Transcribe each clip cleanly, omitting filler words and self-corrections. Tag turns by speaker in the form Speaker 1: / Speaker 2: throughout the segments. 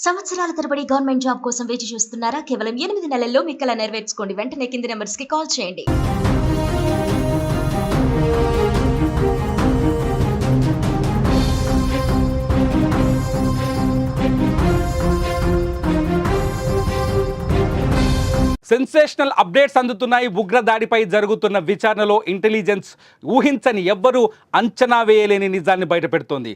Speaker 1: సంవత్సరాల తరబడి government job కోసం వేచి చూస్తున్నారా? కేవలం 8 నెలల్లో మీ కల నెరవేర్చుకోండి. వెంటనే కింది నంబర్స్‌కి కాల్ చేయండి.
Speaker 2: సెన్సేషనల్ అప్డేట్స్ అందుతున్నాయి. ఉగ్రదాడిపై జరుగుతున్న విచారణలో ఇంటెలిజెన్స్ ఊహించని ఎవ్వరూ అంచనా వేయలేని నిజాన్ని బయటపెడుతోంది.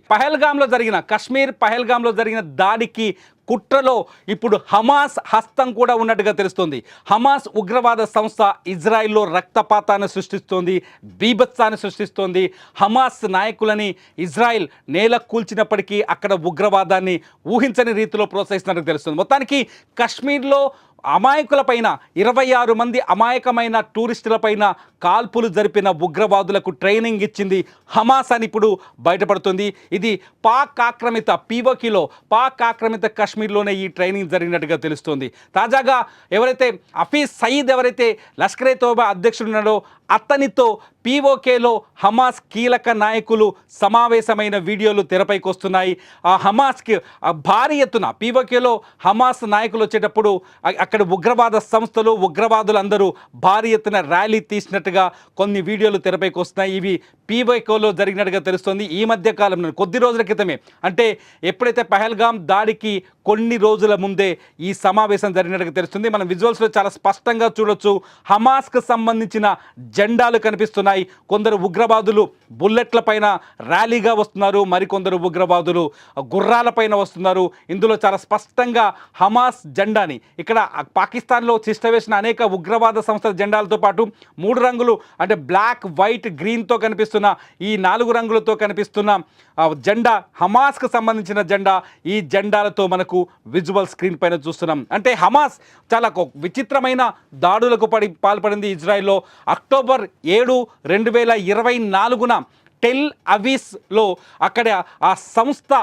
Speaker 2: కాశ్మీర్ పహల్గామ్లో జరిగిన దాడికి కుట్రలో ఇప్పుడు హమాస్ హస్తం కూడా ఉన్నట్టుగా తెలుస్తోంది. హమాస్ ఉగ్రవాద సంస్థ ఇజ్రాయిల్లో రక్తపాతాన్ని సృష్టిస్తోంది, బీభత్సాన్ని సృష్టిస్తోంది. హమాస్ నాయకులని ఇజ్రాయిల్ నేల కూల్చినప్పటికీ అక్కడ ఉగ్రవాదాన్ని ఊహించని రీతిలో ప్రోత్సహిస్తున్నట్టుగా తెలుస్తుంది. మొత్తానికి కశ్మీర్లో అమాయకులపైన 26 మంది అమాయకమైన టూరిస్టులపైన కాల్పులు జరిపిన ఉగ్రవాదులకు ట్రైనింగ్ ఇచ్చింది హమాస్ అని ఇప్పుడు బయటపడుతుంది. ఇది పాక్ ఆక్రమిత పీఓకేలో పాక్ ఆక్రమిత కాశ్మీర్లోనే ఈ ట్రైనింగ్ జరిగినట్టుగా తెలుస్తుంది. తాజాగా ఎవరైతే హఫీజ్ సయీద్ ఎవరైతే లష్కరే తోబా అధ్యక్షుడు ఉన్నాడో అతనితో పీఓకేలో హమాస్ కీలక నాయకులు సమావేశమైన వీడియోలు తెరపైకి వస్తున్నాయి. ఆ హమాస్కి భారీ ఎత్తున పీఓకేలో హమాస్ నాయకులు వచ్చేటప్పుడు అక్కడ ఉగ్రవాద సంస్థలు ఉగ్రవాదులందరూ భారీ ఎత్తున ర్యాలీ తీసినట్టుగా కొన్ని వీడియోలు తెరపైకి వస్తున్నాయి. ఇవి పీఓకేలో జరిగినట్టుగా తెలుస్తుంది. ఈ మధ్య కాలంలో కొద్ది రోజుల క్రితమే, అంటే ఎప్పుడైతే పహల్గామ్ దాడికి కొన్ని రోజుల ముందే ఈ సమావేశం జరిగినట్టుగా తెలుస్తుంది. మనం విజువల్స్లో చాలా స్పష్టంగా చూడొచ్చు. హమాస్కు సంబంధించిన జెండాలు కనిపిస్తున్నాయి. కొందరు ఉగ్రవాదులు బుల్లెట్ల పైన ర్యాలీగా వస్తున్నారు, మరికొందరు ఉగ్రవాదులు గుర్రాల పైన వస్తున్నారు. ఇందులో చాలా స్పష్టంగా హమాస్ జెండాని ఇక్కడ పాకిస్తాన్లో తిష్టవేసిన అనేక ఉగ్రవాద సంస్థల జెండాలతో పాటు 3 రంగులు అంటే బ్లాక్, వైట్, గ్రీన్తో కనిపిస్తున్న ఈ 4 రంగులతో కనిపిస్తున్న జెండా హమాస్కు సంబంధించిన జెండా. ఈ జెండాలతో మనకు విజువల్ స్క్రీన్ పైన చూస్తున్నాం. అంటే హమాస్ చాలా విచిత్రమైన దాడులకు పాల్పడింది ఇజ్రాయెల్లో. అక్టోబర్ 7, 2024 టెల్ అవీవ్లో అక్కడ ఆ సంస్థ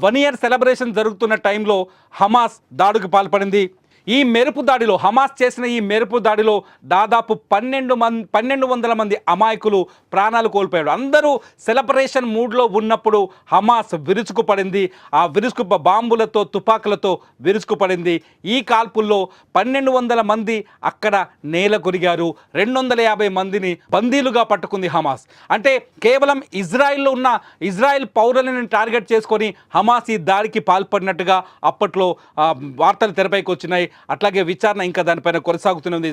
Speaker 2: 1 ఇయర్ సెలబ్రేషన్ జరుగుతున్న టైంలో హమాస్ దాడికి పాల్పడింది. ఈ మెరుపు దాడిలో హమాస్ చేసిన ఈ మెరుపు దాడిలో దాదాపు 1200 మంది అమాయకులు ప్రాణాలు కోల్పోయాడు. అందరూ సెలబ్రేషన్ మూడ్లో ఉన్నప్పుడు హమాస్ విరుచుకుపడింది. ఆ బాంబులతో తుపాకులతో విరుచుకుపడింది. ఈ కాల్పుల్లో 1200 మంది అక్కడ నేల కొరిగారు. 250 మందిని బందీలుగా పట్టుకుంది హమాస్. అంటే కేవలం ఇజ్రాయిల్లో ఉన్న ఇజ్రాయిల్ పౌరులను టార్గెట్ చేసుకొని హమాస్ ఈ దాడికి పాల్పడినట్టుగా అప్పట్లో వార్తలు తెరపైకి వచ్చినాయి. అట్లాగే విచారణ ఇంకా దానిపైన కొనసాగుతున్నది.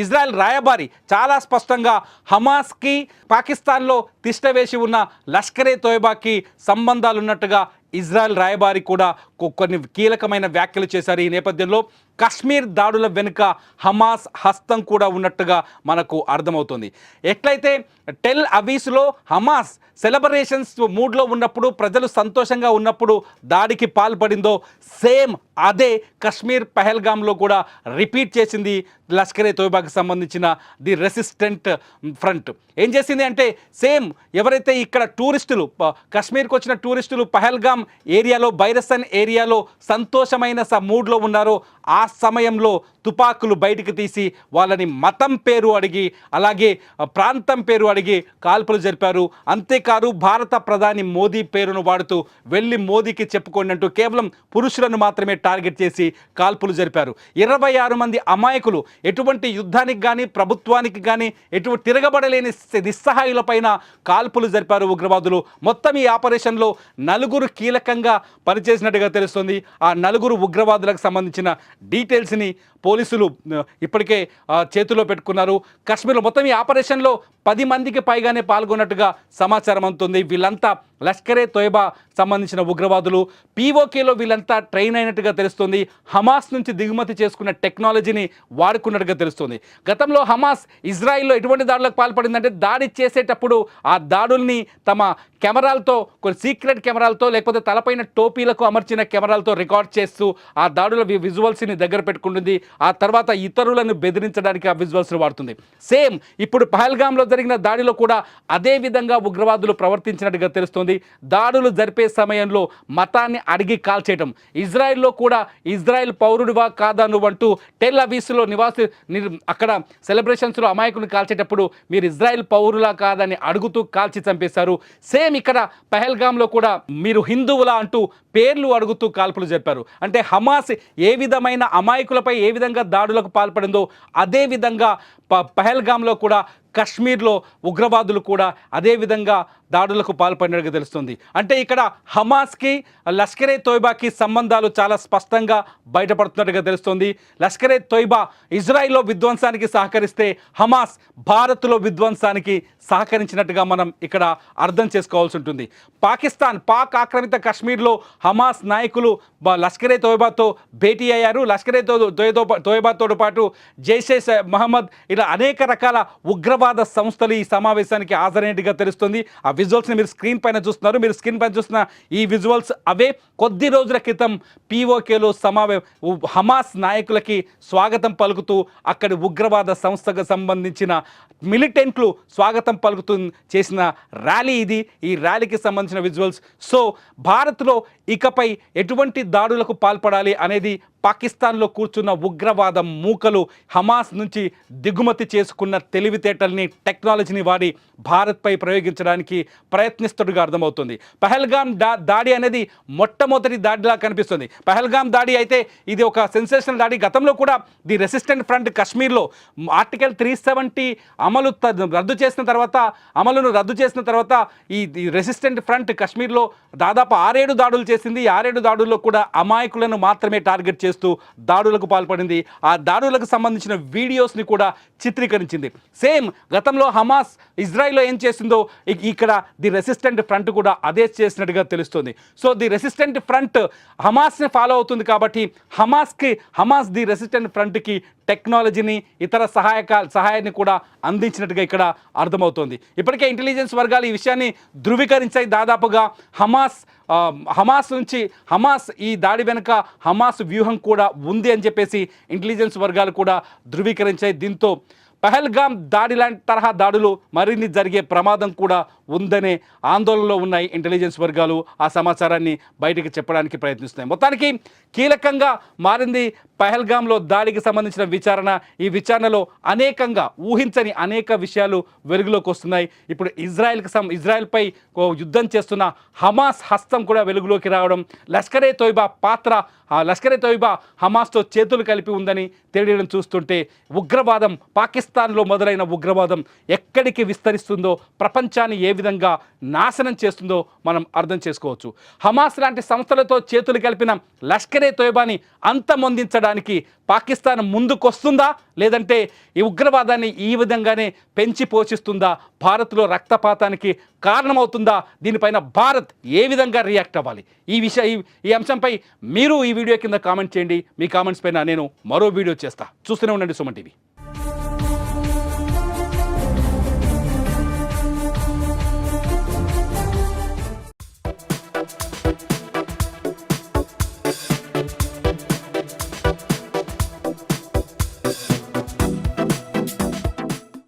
Speaker 2: ఇజ్రాయెల్ రాయబారి చాలా స్పష్టంగా హమాస్కి పాకిస్తాన్లో తిష్టవేసి ఉన్న లష్కరే తోయబాకి సంబంధాలు ఉన్నట్టుగా ఇజ్రాయెల్ రాయబారి కూడా కొన్ని కీలకమైన వ్యాఖ్యలు చేశారు. ఈ నేపథ్యంలో కశ్మీర్ దాడుల వెనుక హమాస్ హస్తం కూడా ఉన్నట్టుగా మనకు అర్థమవుతుంది. ఎట్లయితే టెల్ అవీవ్లో హమాస్ సెలబ్రేషన్స్ మూడ్లో ఉన్నప్పుడు, ప్రజలు సంతోషంగా ఉన్నప్పుడు దాడికి పాల్పడిందో సేమ్ అదే కశ్మీర్ పహల్గామ్లో కూడా రిపీట్ చేసింది లష్కరే తోయబాకి సంబంధించిన ది రెసిస్టెంట్ ఫ్రంట్. ఏం చేసింది అంటే సేమ్ ఎవరైతే ఇక్కడ టూరిస్టులు కశ్మీర్కి వచ్చిన టూరిస్టులు పహల్గామ్ ఏరియాలో బైరసన్ ఏరియాలో సంతోషమైన మూడ్లో ఉన్నారో ఆ సమయంలో తుపాకులు బయటికి తీసి వాళ్ళని మతం పేరు అడిగి అలాగే ప్రాంతం పేరు అడిగి కాల్పులు జరిపారు. అంతేకాదు భారత ప్రధాని మోదీ పేరును వాడుతూ వెళ్ళి మోదీకి చెప్పుకోండి అంటూ కేవలం పురుషులను మాత్రమే టార్గెట్ చేసి కాల్పులు జరిపారు. 26 మంది అమాయకులు ఎటువంటి యుద్ధానికి కానీ ప్రభుత్వానికి కానీ ఎటువంటి తిరగబడలేని నిస్సహాయులపైన కాల్పులు జరిపారు ఉగ్రవాదులు. మొత్తం ఈ ఆపరేషన్లో 4 కీలకంగా పనిచేసినట్టుగా తెలుస్తుంది. ఆ 4 ఉగ్రవాదులకు సంబంధించిన డీటెయిల్స్ని పోలీసులు ఇప్పటికే చేతిలో పెట్టుకున్నారు. కశ్మీర్లో మొత్తం ఈ ఆపరేషన్లో 10 మందికి పైగానే పాల్గొన్నట్టుగా సమాచారం అందుతుంది. వీళ్ళంతా లష్కరే తోయబా సంబంధించిన ఉగ్రవాదులు. పీఓకేలో వీళ్ళంతా ట్రైన్ అయినట్టుగా తెలుస్తుంది. హమాస్ నుంచి దిగుమతి చేసుకున్న టెక్నాలజీని వాడుకున్నట్టుగా తెలుస్తుంది. గతంలో హమాస్ ఇజ్రాయిల్లో ఎటువంటి దాడులకు పాల్పడిందంటే దాడి చేసేటప్పుడు ఆ దాడుల్ని తమ కెమెరాలతో, కొన్ని సీక్రెట్ కెమెరాలతో లేకపోతే తలపైన టోపీలకు అమర్చిన కెమెరాలతో రికార్డ్ చేస్తూ ఆ దాడుల విజువల్స్ని దగ్గర పెట్టుకుంటుంది. ఆ తర్వాత ఇతరులను బెదిరించడానికి ఆ విజువల్స్ని వాడుతుంది. సేమ్ ఇప్పుడు పహల్గామ్లో జరిగిన దాడిలో కూడా అదే విధంగా ఉగ్రవాదులు ప్రవర్తించినట్టుగా తెలుస్తుంది. తెలుస్తోంది. దాడులు జరిపే సమయంలో మతాన్ని అడిగి కాల్చేయటం. ఇజ్రాయెల్లో కూడా ఇజ్రాయెల్ పౌరుడివా కాదా నువ్వంటూ టెల్ అవీవ్లో అక్కడ సెలబ్రేషన్స్లో అమాయకుని కాల్చేటప్పుడు మీరు ఇజ్రాయెల్ పౌరులా కాదని అడుగుతూ కాల్చి చంపేశారు. సేమ్ ఇక్కడ పహల్గామ్లో కూడా మీరు హిందువులా అంటూ పేర్లు అడుగుతూ కాల్పులు జరిపారు. అంటే హమాస్ ఏ విధమైన అమాయకులపై ఏ విధంగా దాడులకు పాల్పడిందో అదే విధంగా పహల్గామ్లో కూడా కశ్మీర్లో ఉగ్రవాదులు కూడా అదే విధంగా దాడులకు పాల్పడినట్టుగా తెలుస్తుంది. అంటే ఇక్కడ హమాస్కి లష్కరే తోయిబాకి సంబంధాలు చాలా స్పష్టంగా బయటపడుతున్నట్టుగా తెలుస్తుంది. లష్కరే తోయిబా ఇజ్రాయిల్లో విధ్వంసానికి సహకరిస్తే హమాస్ భారత్లో విధ్వంసానికి సహకరించినట్టుగా మనం ఇక్కడ అర్థం చేసుకోవాల్సి ఉంటుంది. పాక్ ఆక్రమిత కశ్మీర్లో హమాస్ నాయకులు లష్కరే తోయిబాతో భేటీ అయ్యారు. లష్కరే తోయిబాతో పాటు జైషే మహమ్మద్ ఇలా అనేక రకాల ఉగ్రవాద సంస్థలు ఈ సమావేశానికి హాజరైనట్టుగా తెలుస్తుంది. ఆ విజువల్స్ని మీరు స్క్రీన్ పైన చూస్తున్నారు. మీరు స్క్రీన్ పైన చూస్తున్న ఈ విజువల్స్ అవే కొద్ది రోజుల క్రితం POKలో హమాస్ నాయకులకి స్వాగతం పలుకుతూ అక్కడి ఉగ్రవాద సంస్థకు సంబంధించిన మిలిటెంట్లు స్వాగతం పలుకుతూ చేసిన ర్యాలీ ఇది. ఈ ర్యాలీకి సంబంధించిన విజువల్స్. సో భారత్లో ఇకపై ఎటువంటి దాడులకు పాల్పడాలి అనేది పాకిస్తాన్లో కూర్చున్న ఉగ్రవాద మూకలు హమాస్ నుంచి దిగుమతి చేసుకున్న తెలివితేటల్ని టెక్నాలజీని వాడి భారత్పై ప్రయోగించడానికి ప్రయత్నిస్తున్నట్టుగా అర్థమవుతుంది. పహల్గామ్ దాడి అనేది మొట్టమొదటి దాడిలా కనిపిస్తుంది. పహల్గామ్ దాడి అయితే ఇది ఒక సెన్సేషనల్ దాడి. గతంలో కూడా ది రెసిస్టెంట్ ఫ్రంట్ కశ్మీర్లో ఆర్టికల్ 370 అమలును రద్దు చేసిన తర్వాత ఈ రెసిస్టెంట్ ఫ్రంట్ కశ్మీర్లో దాదాపు 6-7 దాడులు చేసింది. 6-7 దాడుల్లో కూడా అమాయకులను మాత్రమే టార్గెట్ చేస్తూ దాడులకు పాల్పడింది. ఆ దాడులకు సంబంధించిన వీడియోస్ని కూడా చిత్రీకరించింది. సేమ్ గతంలో హమాస్ ఇజ్రాయిల్లో ఏం చేసిందో ఇక్కడ ది రెసిస్టెంట్ ఫ్రంట్ కూడా అదే చేసినట్టుగా తెలుస్తుంది. సో ది రెసిస్టెంట్ ఫ్రంట్ హమాస్ని ఫాలో అవుతుంది కాబట్టి హమాస్ ది రెసిస్టెంట్ ఫ్రంట్కి టెక్నాలజీని ఇతర సహాయాన్ని కూడా అందించినట్టుగా ఇక్కడ అర్థమవుతోంది. ఇప్పటికే ఇంటెలిజెన్స్ వర్గాలు ఈ విషయాన్ని ధృవీకరించాయి. దాదాపుగా హమాస్ ఈ దాడి వెనుక హమాస్ వ్యూహం కూడా ఉంది అని చెప్పేసి ఇంటెలిజెన్స్ వర్గాలు కూడా ధృవీకరించాయి. దీంతో పహల్గామ్ దాడి లాంటి తరహా దాడులు మరిన్ని జరిగే ప్రమాదం కూడా ఉందనే ఆందోళనలో ఉన్నాయి ఇంటెలిజెన్స్ వర్గాలు. ఆ సమాచారాన్ని బయటికి చెప్పడానికి ప్రయత్నిస్తున్నాయి. మొత్తానికి కీలకంగా మారింది పహల్గామ్లో దాడికి సంబంధించిన విచారణ. ఈ విచారణలో అనేకంగా ఊహించని అనేక విషయాలు వెలుగులోకి వస్తున్నాయి. ఇప్పుడు ఇజ్రాయెల్పై యుద్ధం చేస్తున్న హమాస్ హస్తం కూడా వెలుగులోకి రావడం, లష్కరే తోయిబా హమాస్తో చేతులు కలిపి ఉందని తెలియడం చూస్తుంటే ఉగ్రవాదం పాకిస్తాన్లో మొదలైన ఉగ్రవాదం ఎక్కడికి విస్తరిస్తుందో, ప్రపంచాన్ని ఏ విధంగా నాశనం చేస్తుందో మనం అర్థం చేసుకోవచ్చు. హమాస్ లాంటి సంస్థలతో చేతులు కలిపిన లష్కరే తోయిబాని అంతమొందించడానికి పాకిస్తాన్ ముందుకొస్తుందా, లేదంటే ఈ ఉగ్రవాదాన్ని ఈ విధంగానే పెంచి పోషిస్తుందా, భారత్లో రక్తపాతానికి కారణమవుతుందా, దీనిపైన భారత్ ఏ విధంగా రియాక్ట్ అవ్వాలి? ఈ అంశంపై మీరు ఈ వీడియో కింద కామెంట్ చేయండి. మీ కామెంట్స్ పైన నేను మరో వీడియో చేస్తా. చూస్తూనే ఉండండి సుమన్ టీవీ.